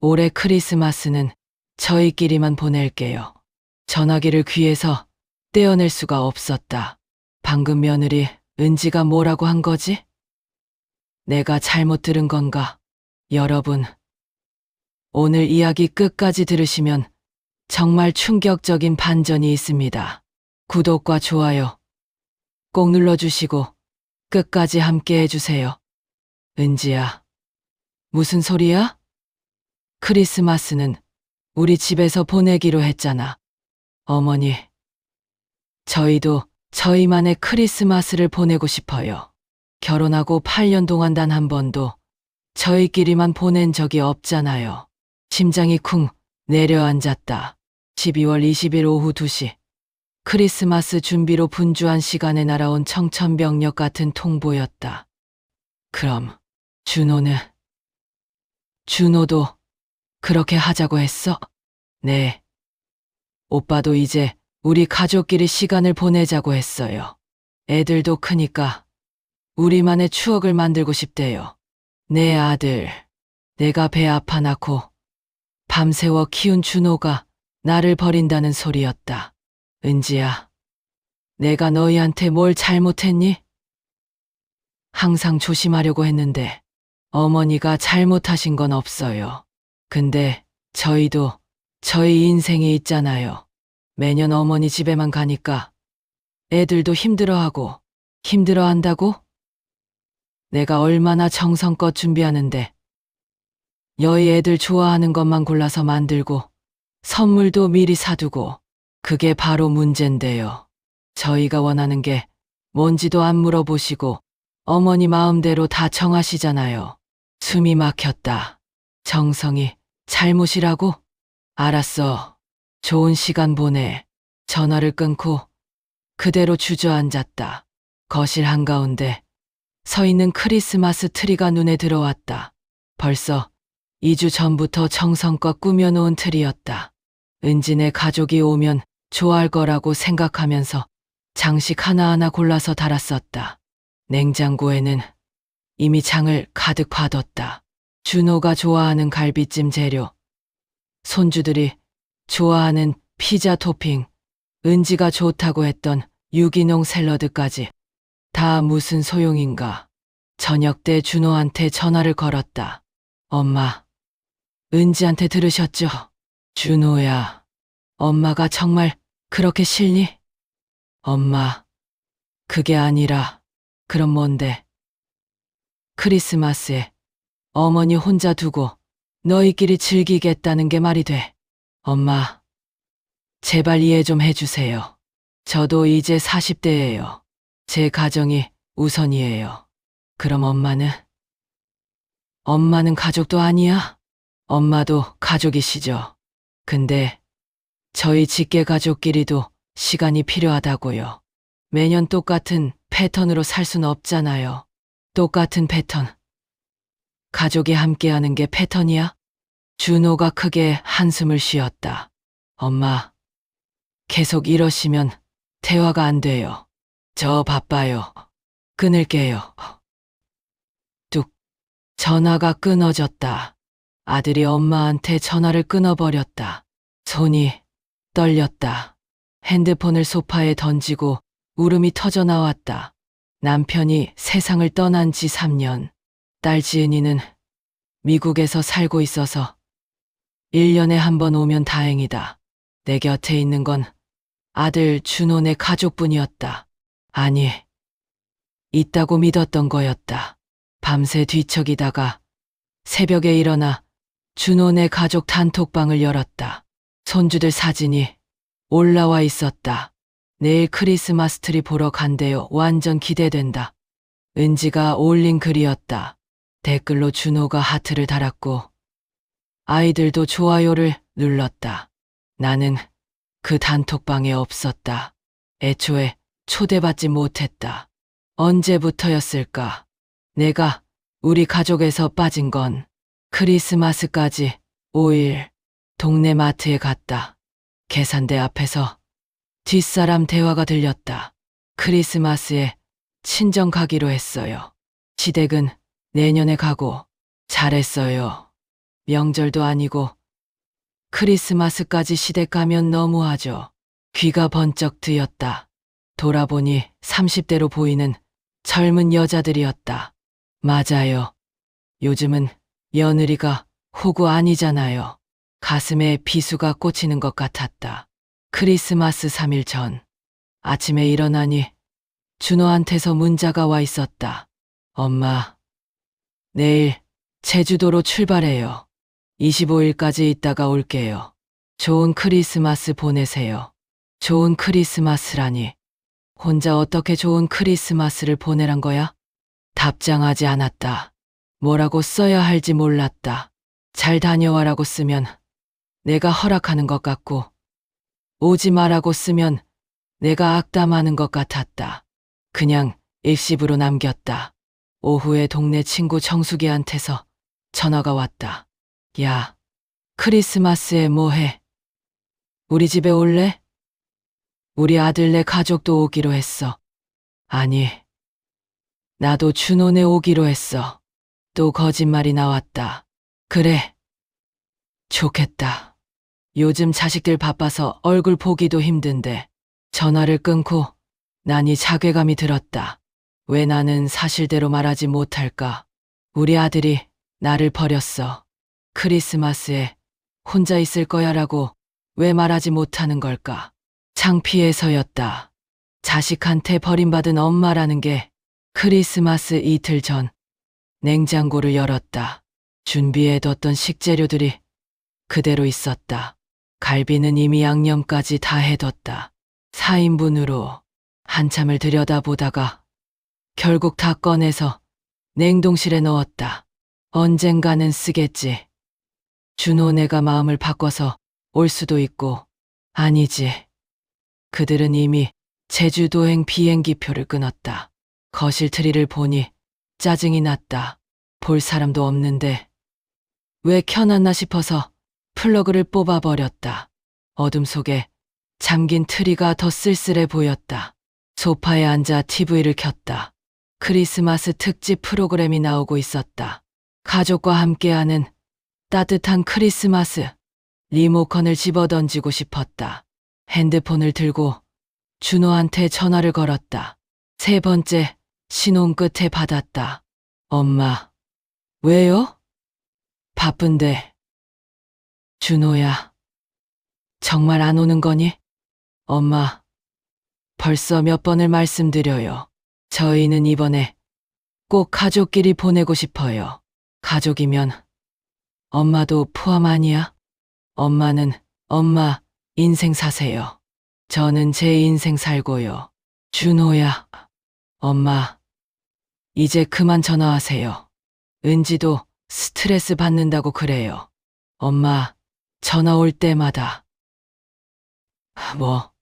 올해 크리스마스는 저희끼리만 보낼게요. 전화기를 귀에서 떼어낼 수가 없었다. 방금 며느리 은지가 뭐라고 한 거지? 내가 잘못 들은 건가? 여러분, 오늘 이야기 끝까지 들으시면 정말 충격적인 반전이 있습니다. 구독과 좋아요 꼭 눌러주시고 끝까지 함께 해주세요. 은지야, 무슨 소리야? 크리스마스는 우리 집에서 보내기로 했잖아. 어머니, 저희도 저희만의 크리스마스를 보내고 싶어요. 결혼하고 8년 동안 단 한 번도 저희끼리만 보낸 적이 없잖아요. 심장이 쿵 내려앉았다. 12월 20일 오후 2시. 크리스마스 준비로 분주한 시간에 날아온 청천벽력 같은 통보였다. 그럼 준호도 그렇게 하자고 했어? 네. 오빠도 이제 우리 가족끼리 시간을 보내자고 했어요. 애들도 크니까 우리만의 추억을 만들고 싶대요. 내 아들, 내가 배 아파 낳고 밤새워 키운 준호가 나를 버린다는 소리였다. 은지야, 내가 너희한테 뭘 잘못했니? 항상 조심하려고 했는데 어머니가 잘못하신 건 없어요. 근데 저희도 저희 인생이 있잖아요. 매년 어머니 집에만 가니까 애들도 힘들어한다고? 내가 얼마나 정성껏 준비하는데 너희 애들 좋아하는 것만 골라서 만들고 선물도 미리 사두고 그게 바로 문제인데요. 저희가 원하는 게 뭔지도 안 물어보시고 어머니 마음대로 다 정하시잖아요. 숨이 막혔다. 정성이 잘못이라고? 알았어. 좋은 시간 보내. 전화를 끊고 그대로 주저앉았다. 거실 한가운데 서 있는 크리스마스 트리가 눈에 들어왔다. 벌써 2주 전부터 정성껏 꾸며놓은 트리였다. 은진의 가족이 오면 좋아할 거라고 생각하면서 장식 하나하나 골라서 달았었다. 냉장고에는 이미 장을 가득 봐뒀다. 준호가 좋아하는 갈비찜 재료, 손주들이 좋아하는 피자 토핑, 은지가 좋다고 했던 유기농 샐러드까지. 다 무슨 소용인가. 저녁 때 준호한테 전화를 걸었다. 엄마, 은지한테 들으셨죠? 준호야, 엄마가 정말 그렇게 싫니? 엄마, 그게 아니라. 그럼 뭔데? 크리스마스에 어머니 혼자 두고 너희끼리 즐기겠다는 게 말이 돼? 엄마, 제발 이해 좀 해주세요. 저도 이제 40대예요. 제 가정이 우선이에요. 그럼 엄마는 가족도 아니야? 엄마도 가족이시죠. 근데 저희 직계 가족끼리도 시간이 필요하다고요. 매년 똑같은 패턴으로 살 순 없잖아요. 똑같은 패턴. 가족이 함께하는 게 패턴이야? 준호가 크게 한숨을 쉬었다. 엄마, 계속 이러시면 대화가 안 돼요. 저 바빠요. 끊을게요. 뚝. 전화가 끊어졌다. 아들이 엄마한테 전화를 끊어버렸다. 손이 떨렸다. 핸드폰을 소파에 던지고 울음이 터져 나왔다. 남편이 세상을 떠난 지 3년. 딸 지은이는 미국에서 살고 있어서 1년에 한 번 오면 다행이다. 내 곁에 있는 건 아들 준호네 가족뿐이었다. 아니, 있다고 믿었던 거였다. 밤새 뒤척이다가 새벽에 일어나 준호네 가족 단톡방을 열었다. 손주들 사진이 올라와 있었다. 내일 크리스마스 트리 보러 간대요. 완전 기대된다. 은지가 올린 글이었다. 댓글로 준호가 하트를 달았고 아이들도 좋아요를 눌렀다. 나는 그 단톡방에 없었다. 애초에 초대받지 못했다. 언제부터였을까? 내가 우리 가족에서 빠진 건 크리스마스까지 5일 동네 마트에 갔다. 계산대 앞에서 뒷사람 대화가 들렸다. 크리스마스에 친정 가기로 했어요. 시댁은 내년에 가고. 잘했어요. 명절도 아니고 크리스마스까지 시댁 가면 너무하죠. 귀가 번쩍 뜨였다. 돌아보니 30대로 보이는 젊은 여자들이었다. 맞아요. 요즘은 며느리가 호구 아니잖아요. 가슴에 비수가 꽂히는 것 같았다. 크리스마스 3일 전 아침에 일어나니 준호한테서 문자가 와 있었다. 엄마, 내일 제주도로 출발해요. 25일까지 있다가 올게요. 좋은 크리스마스 보내세요. 좋은 크리스마스라니. 혼자 어떻게 좋은 크리스마스를 보내란 거야? 답장하지 않았다. 뭐라고 써야 할지 몰랐다. 잘 다녀와라고 쓰면 내가 허락하는 것 같고, 오지 마라고 쓰면 내가 악담하는 것 같았다. 그냥 일십으로 남겼다. 오후에 동네 친구 정숙이한테서 전화가 왔다. 야, 크리스마스에 뭐해? 우리 집에 올래? 우리 아들네 가족도 오기로 했어. 아니, 나도 준호네 오기로 했어. 또 거짓말이 나왔다. 그래, 좋겠다. 요즘 자식들 바빠서 얼굴 보기도 힘든데 전화를 끊고 나니 자괴감이 들었다. 왜 나는 사실대로 말하지 못할까? 우리 아들이 나를 버렸어. 크리스마스에 혼자 있을 거야라고 왜 말하지 못하는 걸까? 창피해서였다. 자식한테 버림받은 엄마라는 게. 크리스마스 이틀 전 냉장고를 열었다. 준비해뒀던 식재료들이 그대로 있었다. 갈비는 이미 양념까지 다 해뒀다. 4인분으로 한참을 들여다보다가 결국 다 꺼내서 냉동실에 넣었다. 언젠가는 쓰겠지. 준호네가 마음을 바꿔서 올 수도 있고, 아니지. 그들은 이미 제주도행 비행기표를 끊었다. 거실 트리를 보니 짜증이 났다. 볼 사람도 없는데 왜 켜놨나 싶어서 플러그를 뽑아버렸다. 어둠 속에 잠긴 트리가 더 쓸쓸해 보였다. 소파에 앉아 TV를 켰다. 크리스마스 특집 프로그램이 나오고 있었다. 가족과 함께하는 따뜻한 크리스마스. 리모컨을 집어던지고 싶었다. 핸드폰을 들고 준호한테 전화를 걸었다. 세 번째 신혼 끝에 받았다. 엄마, 왜요? 바쁜데. 준호야, 정말 안 오는 거니? 엄마, 벌써 몇 번을 말씀드려요. 저희는 이번에 꼭 가족끼리 보내고 싶어요. 가족이면 엄마도 포함 아니야? 엄마는 엄마 인생 사세요. 저는 제 인생 살고요. 준호야, 엄마, 이제 그만 전화하세요. 은지도 스트레스 받는다고 그래요. 엄마, 전화 올 때마다. 뭐,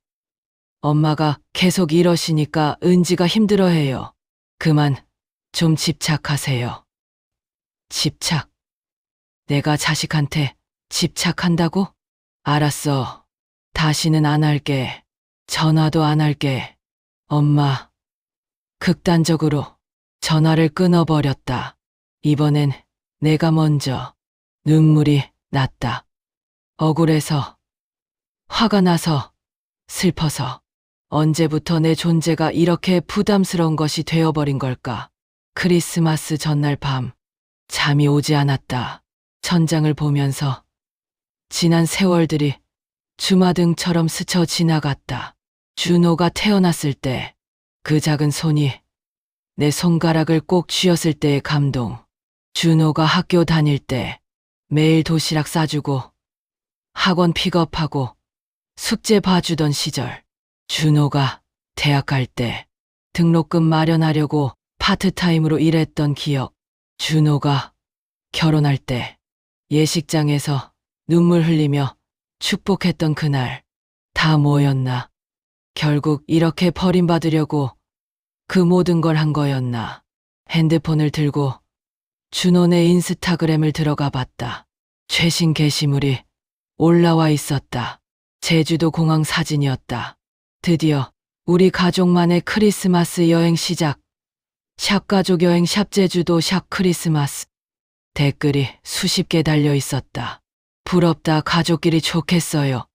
엄마가 계속 이러시니까 은지가 힘들어해요. 그만, 좀 집착하세요. 집착? 내가 자식한테 집착한다고? 알았어. 다시는 안 할게. 전화도 안 할게. 엄마. 극단적으로 전화를 끊어버렸다. 이번엔 내가 먼저. 눈물이 났다. 억울해서, 화가 나서, 슬퍼서. 언제부터 내 존재가 이렇게 부담스러운 것이 되어버린 걸까? 크리스마스 전날 밤, 잠이 오지 않았다. 천장을 보면서 지난 세월들이 주마등처럼 스쳐 지나갔다. 준호가 태어났을 때, 그 작은 손이 내 손가락을 꼭 쥐었을 때의 감동. 준호가 학교 다닐 때 매일 도시락 싸주고 학원 픽업하고 숙제 봐주던 시절. 준호가 대학 갈 때 등록금 마련하려고 파트타임으로 일했던 기억. 준호가 결혼할 때 예식장에서 눈물 흘리며 축복했던 그날. 다 뭐였나? 결국 이렇게 버림받으려고 그 모든 걸 한 거였나? 핸드폰을 들고 준호네 인스타그램을 들어가 봤다. 최신 게시물이 올라와 있었다. 제주도 공항 사진이었다. 드디어 우리 가족만의 크리스마스 여행 시작. 샵 가족 여행 샵 제주도 샵 크리스마스. 댓글이 수십 개 달려 있었다. 부럽다. 가족끼리 좋겠어요.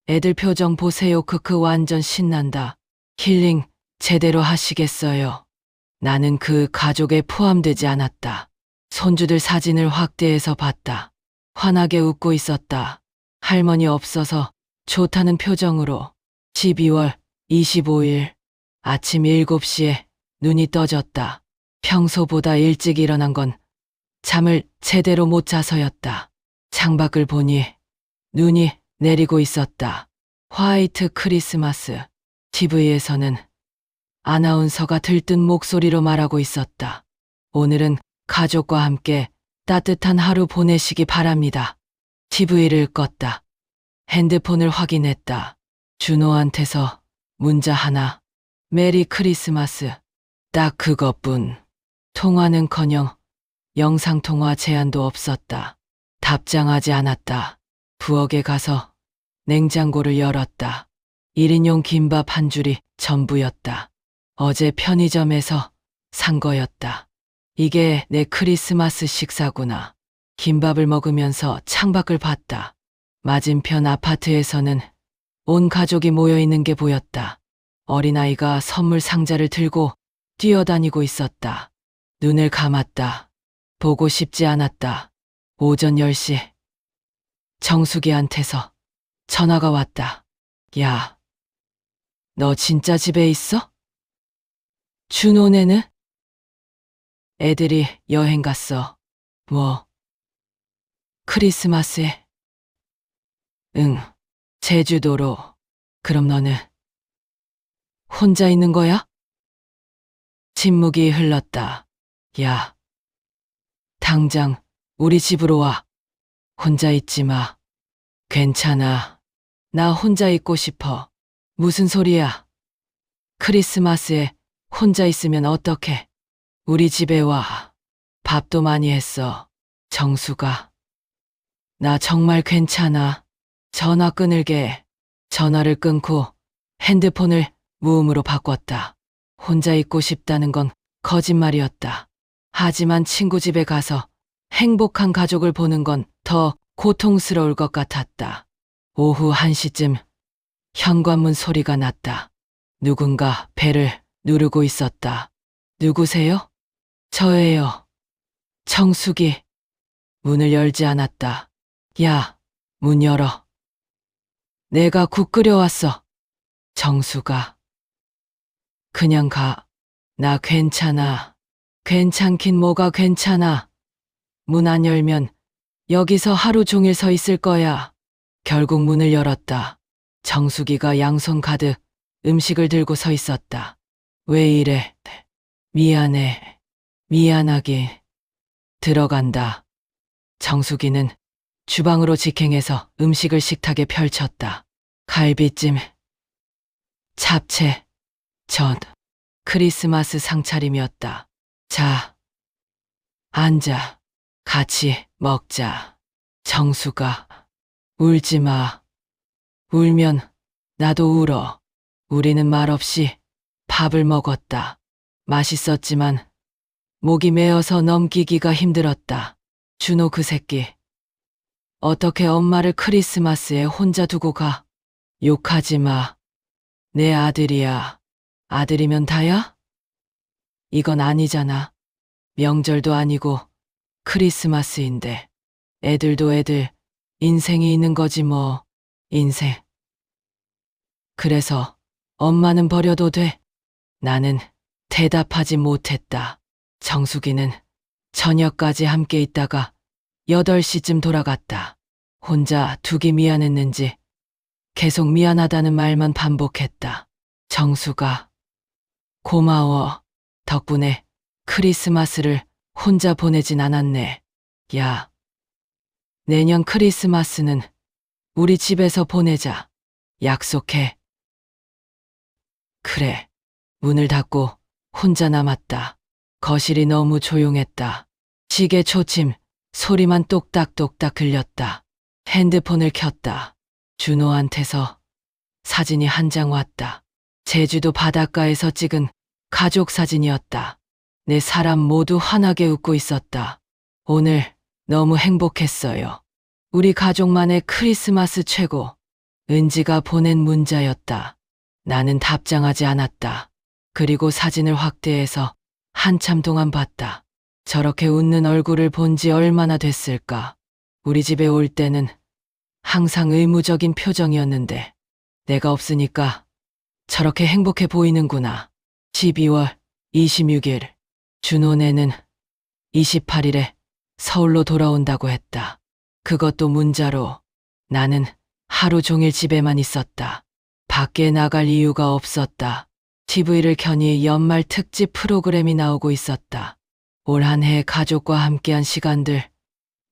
애들 표정 보세요. 크크 완전 신난다. 힐링 제대로 하시겠어요. 나는 그 가족에 포함되지 않았다. 손주들 사진을 확대해서 봤다. 환하게 웃고 있었다. 할머니 없어서 좋다는 표정으로. 12월 25일 아침 7시에 눈이 떠졌다. 평소보다 일찍 일어난 건 잠을 제대로 못 자서였다. 창밖을 보니 눈이 내리고 있었다. 화이트 크리스마스. TV에서는 아나운서가 들뜬 목소리로 말하고 있었다. 오늘은 가족과 함께 따뜻한 하루 보내시기 바랍니다. TV를 껐다. 핸드폰을 확인했다. 준호한테서 문자 하나. 메리 크리스마스. 딱 그것뿐. 통화는커녕 영상통화 제한도 없었다. 답장하지 않았다. 부엌에 가서 냉장고를 열었다. 1인용 김밥 한 줄이 전부였다. 어제 편의점에서 산 거였다. 이게 내 크리스마스 식사구나. 김밥을 먹으면서 창밖을 봤다. 맞은편 아파트에서는 온 가족이 모여 있는 게 보였다. 어린아이가 선물 상자를 들고 뛰어다니고 있었다. 눈을 감았다. 보고 싶지 않았다. 오전 10시. 정수기한테서 전화가 왔다. 야, 너 진짜 집에 있어? 준호네는? 애들이 여행 갔어. 뭐? 크리스마스에? 응, 제주도로. 그럼 너는 혼자 있는 거야? 침묵이 흘렀다. 야, 당장 우리 집으로 와. 혼자 있지 마. 괜찮아. 나 혼자 있고 싶어. 무슨 소리야? 크리스마스에 혼자 있으면 어떡해? 우리 집에 와. 밥도 많이 했어. 정수가. 나 정말 괜찮아. 전화 끊을게. 전화를 끊고 핸드폰을 무음으로 바꿨다. 혼자 있고 싶다는 건 거짓말이었다. 하지만 친구 집에 가서 행복한 가족을 보는 건 더 고통스러울 것 같았다. 오후 1시쯤 현관문 소리가 났다. 누군가 벨을 누르고 있었다. 누구세요? 저예요. 정숙이. 문을 열지 않았다. 야, 문 열어. 내가 국 끓여왔어. 정수가. 그냥 가. 나 괜찮아. 괜찮긴 뭐가 괜찮아. 문 안 열면 여기서 하루 종일 서 있을 거야. 결국 문을 열었다. 정수기가 양손 가득 음식을 들고 서 있었다. 왜 이래? 미안해. 미안하긴. 들어간다. 정수기는 주방으로 직행해서 음식을 식탁에 펼쳤다. 갈비찜, 잡채, 전, 크리스마스 상차림이었다. 자, 앉아. 같이 먹자. 정수가. 울지 마. 울면 나도 울어. 우리는 말없이 밥을 먹었다. 맛있었지만 목이 메어서 넘기기가 힘들었다. 준호 그 새끼. 어떻게 엄마를 크리스마스에 혼자 두고 가? 욕하지 마. 내 아들이야. 아들이면 다야? 이건 아니잖아. 명절도 아니고 크리스마스인데. 애들도 애들, 인생이 있는 거지 뭐. 인생. 그래서 엄마는 버려도 돼? 나는 대답하지 못했다. 정수기는 저녁까지 함께 있다가 8시쯤 돌아갔다. 혼자 두기 미안했는지 계속 미안하다는 말만 반복했다. 정수가. 고마워. 덕분에 크리스마스를 혼자 보내진 않았네. 야, 내년 크리스마스는 우리 집에서 보내자. 약속해. 그래. 문을 닫고 혼자 남았다. 거실이 너무 조용했다. 시계 초침 소리만 똑딱똑딱 들렸다. 핸드폰을 켰다. 준호한테서 사진이 한 장 왔다. 제주도 바닷가에서 찍은 가족 사진이었다. 내 사람 모두 환하게 웃고 있었다. 오늘 너무 행복했어요. 우리 가족만의 크리스마스 최고. 은지가 보낸 문자였다. 나는 답장하지 않았다. 그리고 사진을 확대해서 한참 동안 봤다. 저렇게 웃는 얼굴을 본 지 얼마나 됐을까. 우리 집에 올 때는 항상 의무적인 표정이었는데 내가 없으니까 저렇게 행복해 보이는구나. 12월 26일 준호네는 28일에 서울로 돌아온다고 했다. 그것도 문자로. 나는 하루 종일 집에만 있었다. 밖에 나갈 이유가 없었다. TV를 켜니 연말 특집 프로그램이 나오고 있었다. 올 한 해 가족과 함께한 시간들,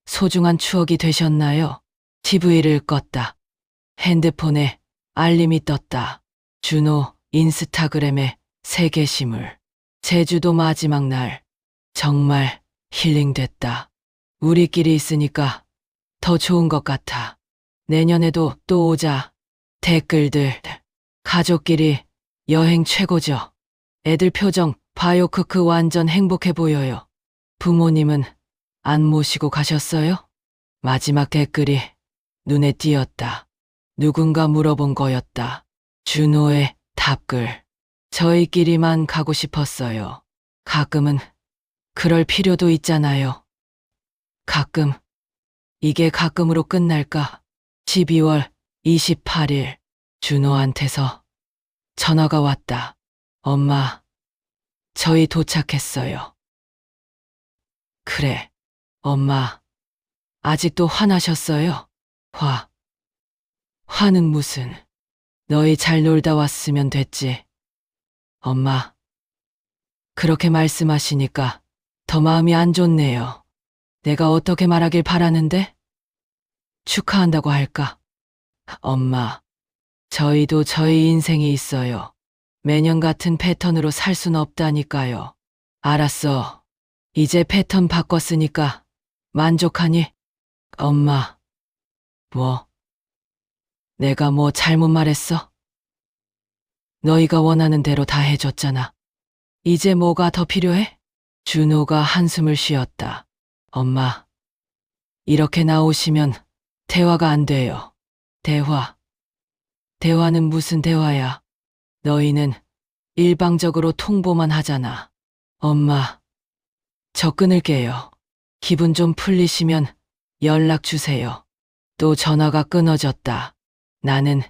소중한 추억이 되셨나요? TV를 껐다. 핸드폰에 알림이 떴다. 준호 인스타그램에 새 게시물. 제주도 마지막 날. 정말 힐링됐다. 우리끼리 있으니까 더 좋은 것 같아. 내년에도 또 오자. 댓글들. 가족끼리 여행 최고죠. 애들 표정 봐요. 크크 완전 행복해 보여요. 부모님은 안 모시고 가셨어요? 마지막 댓글이 눈에 띄었다. 누군가 물어본 거였다. 준호의 답글. 저희끼리만 가고 싶었어요. 가끔은 그럴 필요도 있잖아요. 가끔. 이게 가끔으로 끝날까? 12월 28일 준호한테서 전화가 왔다. 엄마, 저희 도착했어요. 그래, 엄마, 아직도 화나셨어요? 화는 무슨. 너희 잘 놀다 왔으면 됐지. 엄마, 그렇게 말씀하시니까 더 마음이 안 좋네요. 내가 어떻게 말하길 바라는데? 축하한다고 할까? 엄마, 저희도 저희 인생이 있어요. 매년 같은 패턴으로 살 순 없다니까요. 알았어. 이제 패턴 바꿨으니까 만족하니? 엄마, 뭐? 내가 뭐 잘못 말했어? 너희가 원하는 대로 다 해줬잖아. 이제 뭐가 더 필요해? 준호가 한숨을 쉬었다. 엄마, 이렇게 나오시면 대화가 안 돼요. 대화는 무슨 대화야? 너희는 일방적으로 통보만 하잖아. 엄마, 저 끊을게요. 기분 좀 풀리시면 연락 주세요. 또 전화가 끊어졌다. 나는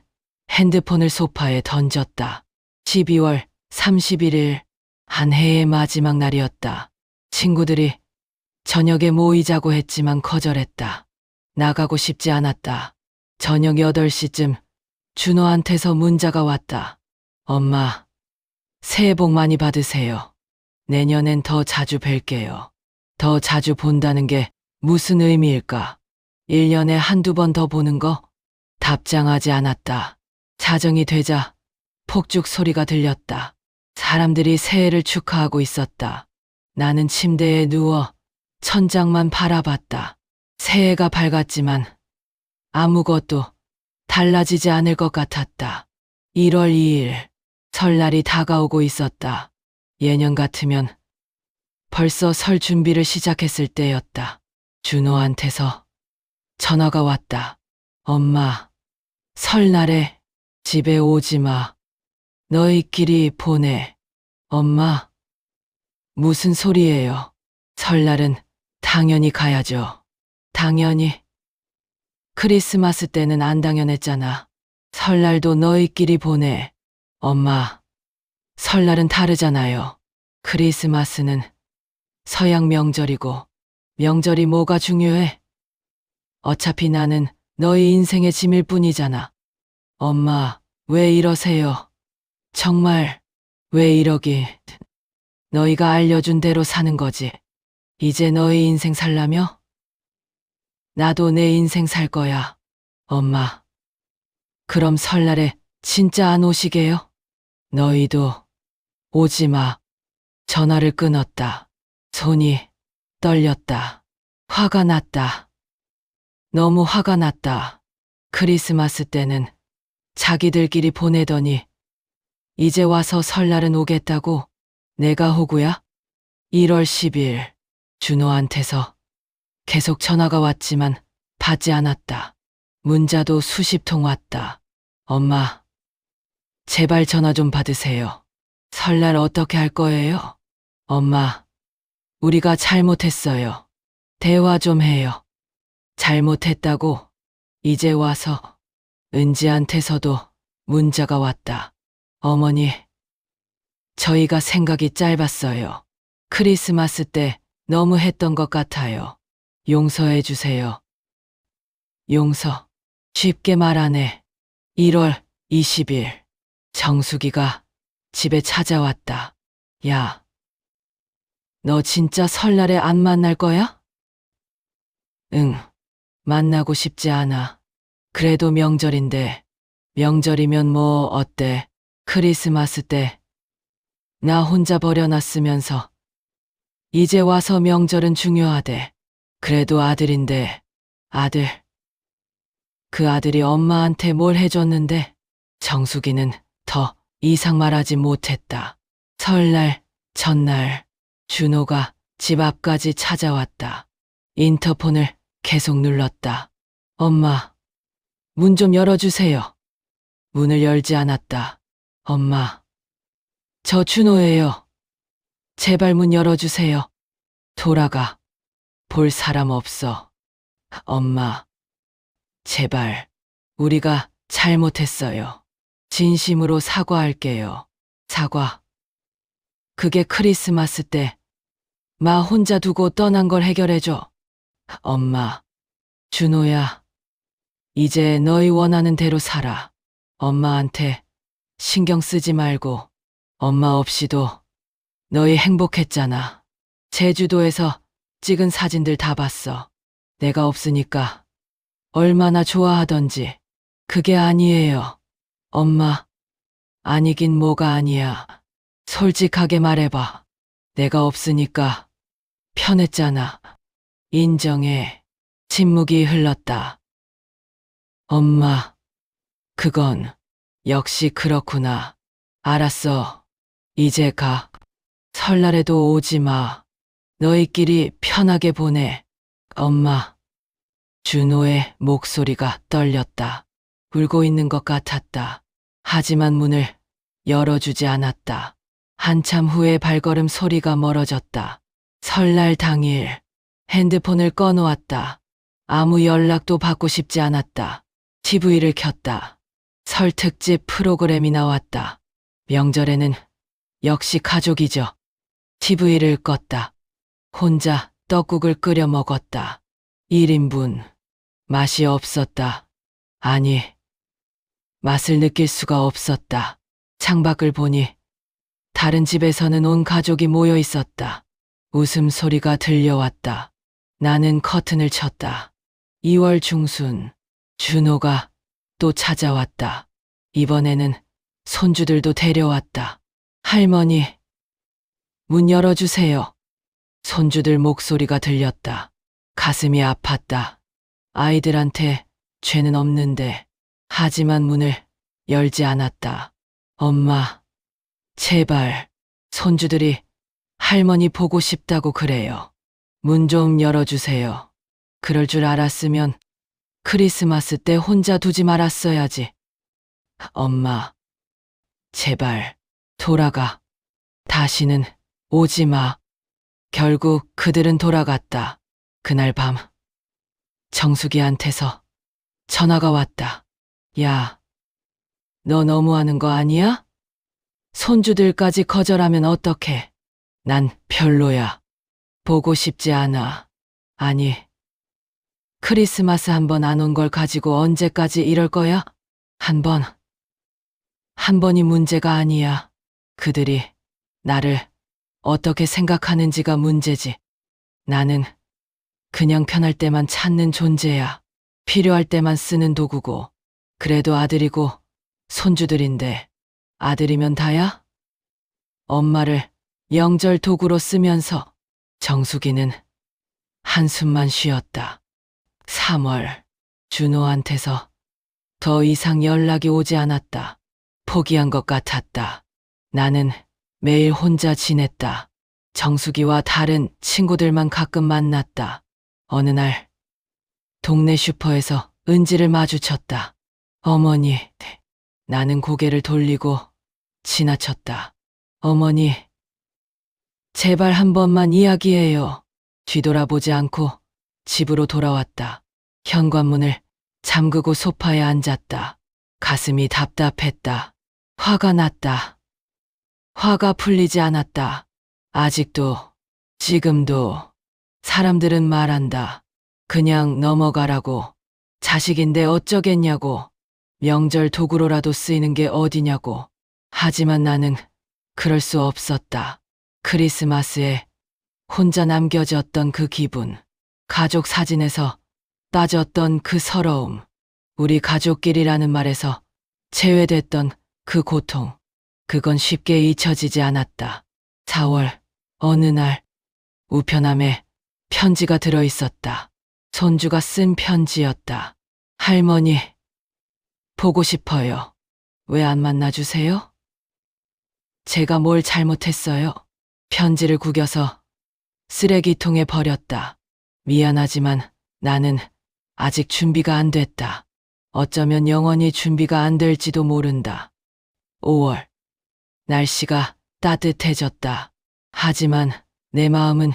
핸드폰을 소파에 던졌다. 12월 31일, 한 해의 마지막 날이었다. 친구들이 저녁에 모이자고 했지만 거절했다. 나가고 싶지 않았다. 저녁 8시쯤 준호한테서 문자가 왔다. 엄마, 새해 복 많이 받으세요. 내년엔 더 자주 뵐게요. 더 자주 본다는 게 무슨 의미일까? 1년에 한두 번 더 보는 거? 답장하지 않았다. 자정이 되자 폭죽 소리가 들렸다. 사람들이 새해를 축하하고 있었다. 나는 침대에 누워 천장만 바라봤다. 새해가 밝았지만 아무것도 달라지지 않을 것 같았다. 1월 2일, 설날이 다가오고 있었다. 예년 같으면 벌써 설 준비를 시작했을 때였다. 준호한테서 전화가 왔다. 엄마, 설날에 집에 오지 마. 너희끼리 보내. 엄마, 무슨 소리예요? 설날은 당연히 가야죠. 당연히. 크리스마스 때는 안 당연했잖아. 설날도 너희끼리 보내. 엄마, 설날은 다르잖아요. 크리스마스는 서양 명절이고 명절이 뭐가 중요해? 어차피 나는 너희 인생의 짐일 뿐이잖아. 엄마, 왜 이러세요? 정말 왜 이러기? 너희가 알려준 대로 사는 거지. 이제 너희 인생 살라며? 나도 내 인생 살 거야. 엄마, 그럼 설날에 진짜 안 오시게요? 너희도 오지 마. 전화를 끊었다. 손이 떨렸다. 화가 났다. 너무 화가 났다. 크리스마스 때는 자기들끼리 보내더니 이제 와서 설날은 오겠다고? 내가 호구야? 1월 10일 준호한테서 계속 전화가 왔지만 받지 않았다. 문자도 수십 통 왔다. 엄마, 제발 전화 좀 받으세요. 설날 어떻게 할 거예요? 엄마, 우리가 잘못했어요. 대화 좀 해요. 잘못했다고 이제 와서. 은지한테서도 문자가 왔다. 어머니, 저희가 생각이 짧았어요. 크리스마스 때 너무 했던 것 같아요. 용서해 주세요. 용서. 쉽게 말하네. 1월 20일. 정수기가 집에 찾아왔다. 야, 너 진짜 설날에 안 만날 거야? 응, 만나고 싶지 않아. 그래도 명절인데, 명절이면 뭐 어때? 크리스마스 때 나 혼자 버려놨으면서 이제 와서 명절은 중요하대. 그래도 아들인데, 아들. 그 아들이 엄마한테 뭘 해줬는데 정수기는 더 이상 말하지 못했다. 설날 전날 준호가 집 앞까지 찾아왔다. 인터폰을 계속 눌렀다. 엄마, 문 좀 열어주세요. 문을 열지 않았다. 엄마, 저 준호예요. 제발 문 열어주세요. 돌아가. 볼 사람 없어. 엄마, 제발. 우리가 잘못했어요. 진심으로 사과할게요. 사과. 그게 크리스마스 때 마 혼자 두고 떠난 걸 해결해줘. 엄마, 준호야. 이제 너희 원하는 대로 살아. 엄마한테 신경 쓰지 말고. 엄마 없이도 너희 행복했잖아. 제주도에서 찍은 사진들 다 봤어. 내가 없으니까 얼마나 좋아하던지. 그게 아니에요. 엄마, 아니긴 뭐가 아니야. 솔직하게 말해봐. 내가 없으니까 편했잖아. 인정해. 침묵이 흘렀다. 엄마, 그건 역시 그렇구나. 알았어. 이제 가. 설날에도 오지 마. 너희끼리 편하게 보내. 엄마. 준호의 목소리가 떨렸다. 울고 있는 것 같았다. 하지만 문을 열어주지 않았다. 한참 후에 발걸음 소리가 멀어졌다. 설날 당일 핸드폰을 꺼놓았다. 아무 연락도 받고 싶지 않았다. TV를 켰다. 설 특집 프로그램이 나왔다. 명절에는 역시 가족이죠. TV를 껐다. 혼자 떡국을 끓여 먹었다. 1인분. 맛이 없었다. 아니, 맛을 느낄 수가 없었다. 창밖을 보니 다른 집에서는 온 가족이 모여 있었다. 웃음소리가 들려왔다. 나는 커튼을 쳤다. 2월 중순, 준호가 또 찾아왔다. 이번에는 손주들도 데려왔다. 할머니, 문 열어주세요. 손주들 목소리가 들렸다. 가슴이 아팠다. 아이들한테 죄는 없는데, 하지만 문을 열지 않았다. 엄마, 제발. 손주들이 할머니 보고 싶다고 그래요. 문 좀 열어주세요. 그럴 줄 알았으면 크리스마스 때 혼자 두지 말았어야지. 엄마, 제발, 돌아가. 다시는 오지 마. 결국 그들은 돌아갔다. 그날 밤, 정수기한테서 전화가 왔다. 야, 너 너무하는 거 아니야? 손주들까지 거절하면 어떡해? 난 별로야. 보고 싶지 않아. 아니, 크리스마스 한 번 안 온 걸 가지고 언제까지 이럴 거야? 한 번이 문제가 아니야. 그들이 나를 어떻게 생각하는지가 문제지. 나는 그냥 편할 때만 찾는 존재야. 필요할 때만 쓰는 도구고. 그래도 아들이고 손주들인데 아들이면 다야? 엄마를 명절 도구로 쓰면서 정수기는 한숨만 쉬었다. 3월, 준호한테서 더 이상 연락이 오지 않았다. 포기한 것 같았다. 나는 매일 혼자 지냈다. 정수기와 다른 친구들만 가끔 만났다. 어느 날 동네 슈퍼에서 은지를 마주쳤다. 어머니, 나는 고개를 돌리고 지나쳤다. 어머니, 제발 한 번만 이야기해요. 뒤돌아보지 않고 집으로 돌아왔다. 현관문을 잠그고 소파에 앉았다. 가슴이 답답했다. 화가 났다. 화가 풀리지 않았다. 아직도, 지금도 사람들은 말한다. 그냥 넘어가라고. 자식인데 어쩌겠냐고. 명절 도구로라도 쓰이는 게 어디냐고. 하지만 나는 그럴 수 없었다. 크리스마스에 혼자 남겨졌던 그 기분, 가족 사진에서 빠졌던 그 서러움, 우리 가족끼리라는 말에서 제외됐던 그 고통, 그건 쉽게 잊혀지지 않았다. 4월 어느 날 우편함에 편지가 들어있었다. 손주가 쓴 편지였다. 할머니, 보고 싶어요. 왜 안 만나주세요? 제가 뭘 잘못했어요? 편지를 구겨서 쓰레기통에 버렸다. 미안하지만 나는 아직 준비가 안 됐다. 어쩌면 영원히 준비가 안 될지도 모른다. 5월. 날씨가 따뜻해졌다. 하지만 내 마음은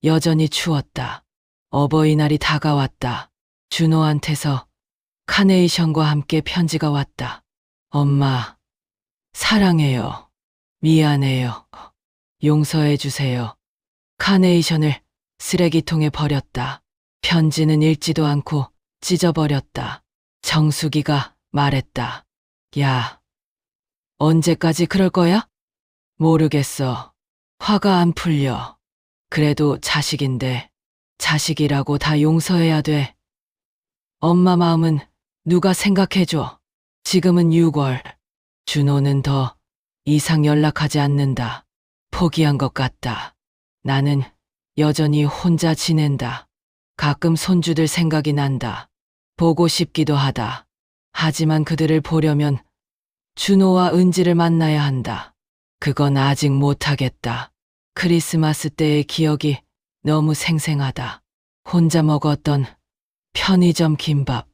여전히 추웠다. 어버이날이 다가왔다. 준호한테서 카네이션과 함께 편지가 왔다. 엄마, 사랑해요. 미안해요. 용서해 주세요. 카네이션을 쓰레기통에 버렸다. 편지는 읽지도 않고 찢어버렸다. 정수기가 말했다. 야, 언제까지 그럴 거야? 모르겠어. 화가 안 풀려. 그래도 자식인데, 자식이라고 다 용서해야 돼. 엄마 마음은 누가 생각해줘. 지금은 6월. 준호는 더 이상 연락하지 않는다. 포기한 것 같다. 나는 여전히 혼자 지낸다. 가끔 손주들 생각이 난다. 보고 싶기도 하다. 하지만 그들을 보려면 준호와 은지를 만나야 한다. 그건 아직 못하겠다. 크리스마스 때의 기억이 너무 생생하다. 혼자 먹었던 편의점 김밥,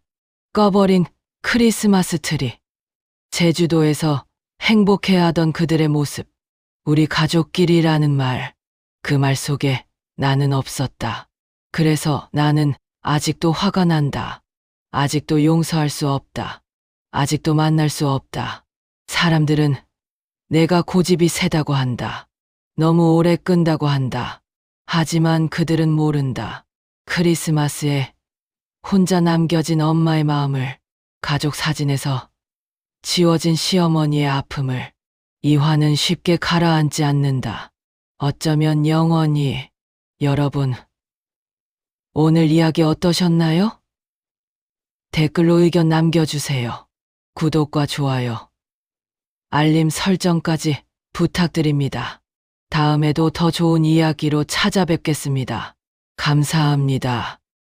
꺼버린 크리스마스 트리, 제주도에서 행복해하던 그들의 모습, 우리 가족끼리라는 말, 그 말 속에 나는 없었다. 그래서 나는 아직도 화가 난다. 아직도 용서할 수 없다. 아직도 만날 수 없다. 사람들은 내가 고집이 세다고 한다. 너무 오래 끈다고 한다. 하지만 그들은 모른다. 크리스마스에 혼자 남겨진 엄마의 마음을, 가족 사진에서 지워진 시어머니의 아픔을, 이 화는 쉽게 가라앉지 않는다. 어쩌면 영원히. 여러분, 오늘 이야기 어떠셨나요? 댓글로 의견 남겨주세요. 구독과 좋아요, 알림 설정까지 부탁드립니다. 다음에도 더 좋은 이야기로 찾아뵙겠습니다. 감사합니다.